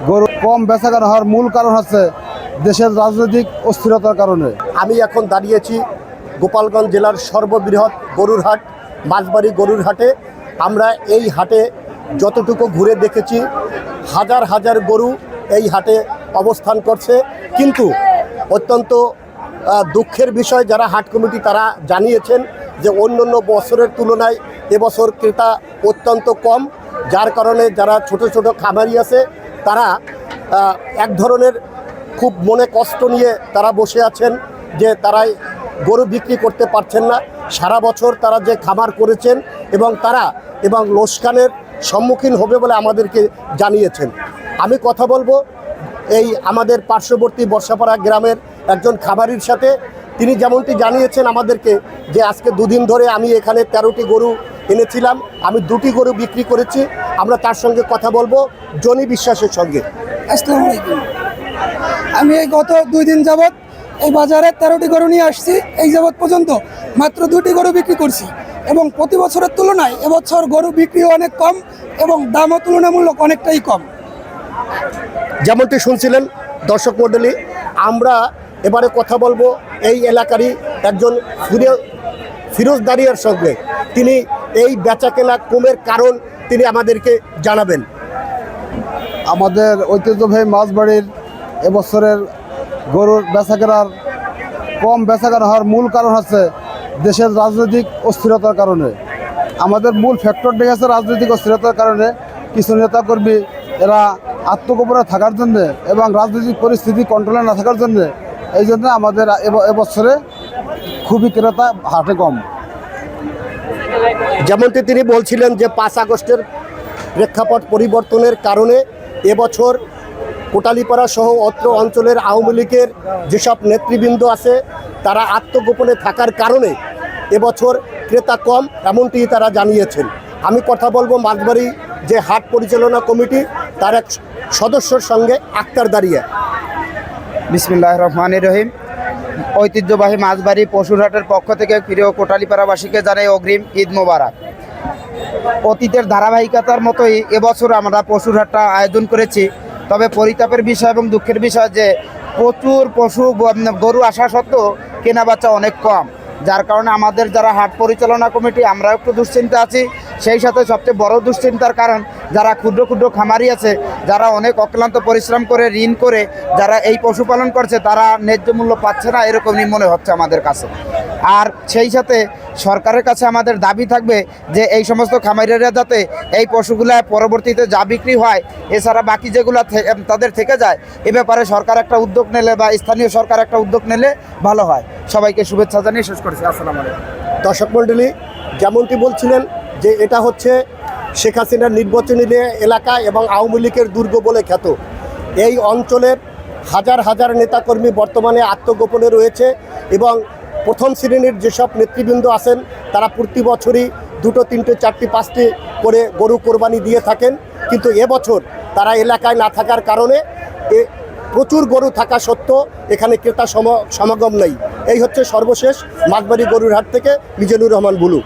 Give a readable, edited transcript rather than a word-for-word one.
গরু কম বেচাকেনা হওয়ার মূল কারণ হচ্ছে দেশের রাজনৈতিক অস্থিরতার কারণে। আমি এখন দাঁড়িয়েছি গোপালগঞ্জ জেলার সর্ববৃহৎ গরুর হাট মাঝবাড়ি গরুর হাটে। আমরা এই হাটে যতটুকু ঘুরে দেখেছি হাজার হাজার গরু এই হাটে অবস্থান করছে, কিন্তু অত্যন্ত দুঃখের বিষয় যারা হাট কমিটি তারা জানিয়েছেন যে অন্যান্য বছরের তুলনায় এবছর ক্রেতা অত্যন্ত কম, যার কারণে যারা ছোট ছোট খামারি আছে তারা এক ধরনের খুব মনে কষ্ট নিয়ে তারা বসে আছেন যে তারাই গরু বিক্রি করতে পারছেন না। সারা বছর তারা যে খামার করেছেন এবং লোকসানের সম্মুখীন হবে বলে আমাদেরকে জানিয়েছেন। আমি কথা বলবো এই আমাদের পার্শ্ববর্তী বর্ষাপাড়া গ্রামের একজন খামারির সাথে। তিনি যেমনটি জানিয়েছেন আমাদেরকে যে আজকে দুদিন ধরে আমি এখানে 13টি গরু এনেছিলাম, আমি 2টি গরু বিক্রি করেছি। আমরা তার সঙ্গে কথা বলবো জনি বিশ্বাসের সঙ্গে। আসসালামু আলাইকুম। আমি এই গত 2 দিন যাবৎ এই বাজারে 13টি গরু নিয়ে আসছি। এই যাবৎ পর্যন্ত মাত্র 2টি গরু বিক্রি করছি এবং প্রতি বছরের তুলনায় এবছর গরু বিক্রি অনেক কম এবং দামও তুলনামূলক অনেকটাই কম। যেমনটি শুনছিলেন দর্শক মণ্ডলী, আমরা এবারে কথা বলবো এই এলাকারই একজন ফিরোজদারিয়ার সঙ্গে। তিনি এই বেচাকেনা কমের কারণ তিনি আমাদেরকে জানাবেন। আমাদের ঐতিহ্যবাহী মাছবাড়ির এবছরের গরুর কম বেচাকেনা হওয়ার মূল কারণ হচ্ছে দেশের রাজনৈতিক অস্থিরতার কারণে। আমাদের মূল ফ্যাক্টরটি হচ্ছে রাজনৈতিক অস্থিরতার কারণে। কিছু নেতাকর্মী এরা আত্মগোপনে থাকার জন্যে এবং রাজনৈতিক পরিস্থিতি কন্ট্রোলে না থাকার জন্যে এই জন্য আমাদের এবছরে খুবই ক্রেতা হাটে কম। যেমনটি তিনি বলছিলেন যে 5 আগস্টের প্রেক্ষাপট পরিবর্তনের কারণে এবছর কোটালীপাড়া সহ অত্র অঞ্চলের আওয়ামী লীগের যেসব নেতৃবৃন্দ আছে তারা আত্মগোপনে থাকার কারণে এবছর ক্রেতা কম, এমনটি তারা জানিয়েছেন। আমি কথা বলবো মাঝবাড়ি যে হাট পরিচালনা কমিটি তার এক সদস্যর সঙ্গে আক্তার দাঁড়িয়ে। বিসমিল্লাহির রহমানির রহিম। ঐতিহ্যবাহী মাছবাড়ি পশুরহাটের পক্ষ থেকে প্রিয় কোটালীপাড়াবাসীকে জানাই অগ্রিম ঈদ মোবারক। অতীতের ধারাবাহিকতার মতোই এবছর আমরা পশুরহাটটা আয়োজন করেছি। তবে পরিতাপের বিষয় এবং দুঃখের বিষয় যে প্রচুর গরু আসা সত্ত্বেও কেনাবেচা অনেক কম, যার কারণে আমাদের যারা হাট পরিচালনা কমিটি আমরা একটু দুশ্চিন্তা আছি। সেই সাথে সবচেয়ে বড় দুশ্চিন্তার কারণ যারা ক্ষুদ্র ক্ষুদ্র খামারি আছে, যারা অনেক অক্লান্ত পরিশ্রম করে ঋণ করে যারা এই পশুপালন করছে তারা ন্যায্য মূল্য পাচ্ছে না, এরকমই মনে হচ্ছে আমাদের কাছে। আর সেই সাথে সরকারের কাছে আমাদের দাবি থাকবে যে এই সমস্ত খামারিরা যাতে এই পশুগুলা পরবর্তীতে যা বিক্রি হয় এছাড়া বাকি যেগুলো তাদের থেকে যায়, এ ব্যাপারে সরকার একটা উদ্যোগ নিলে বা স্থানীয় সরকার একটা উদ্যোগ নিলে ভালো হয়। সবাইকে শুভেচ্ছা জানিয়ে শেষ করছি। আসসালামু আলাইকুম। দর্শক মণ্ডলী, যেমনটি বলছিলেন যে এটা হচ্ছে শেখ হাসিনার নির্বাচনী এলাকা এবং আওয়ামী লীগের দুর্গ বলে খ্যাত। এই অঞ্চলের হাজার হাজার নেতাকর্মী বর্তমানে আত্মগোপনে রয়েছে এবং প্রথম শ্রেণীর যেসব নেতৃবৃন্দ আছেন তারা প্রতি বছরই 2, 3, 4, 5টি করে গরু কোরবানি দিয়ে থাকেন, কিন্তু এবছর তারা এলাকায় না থাকার কারণে প্রচুর গরু থাকা সত্ত্বেও এখানে ক্রেতা সমাগম নেই। এই হচ্ছে সর্বশেষ মাঝবাড়ি গরুর হাট থেকে মিজানুর রহমান বুলু।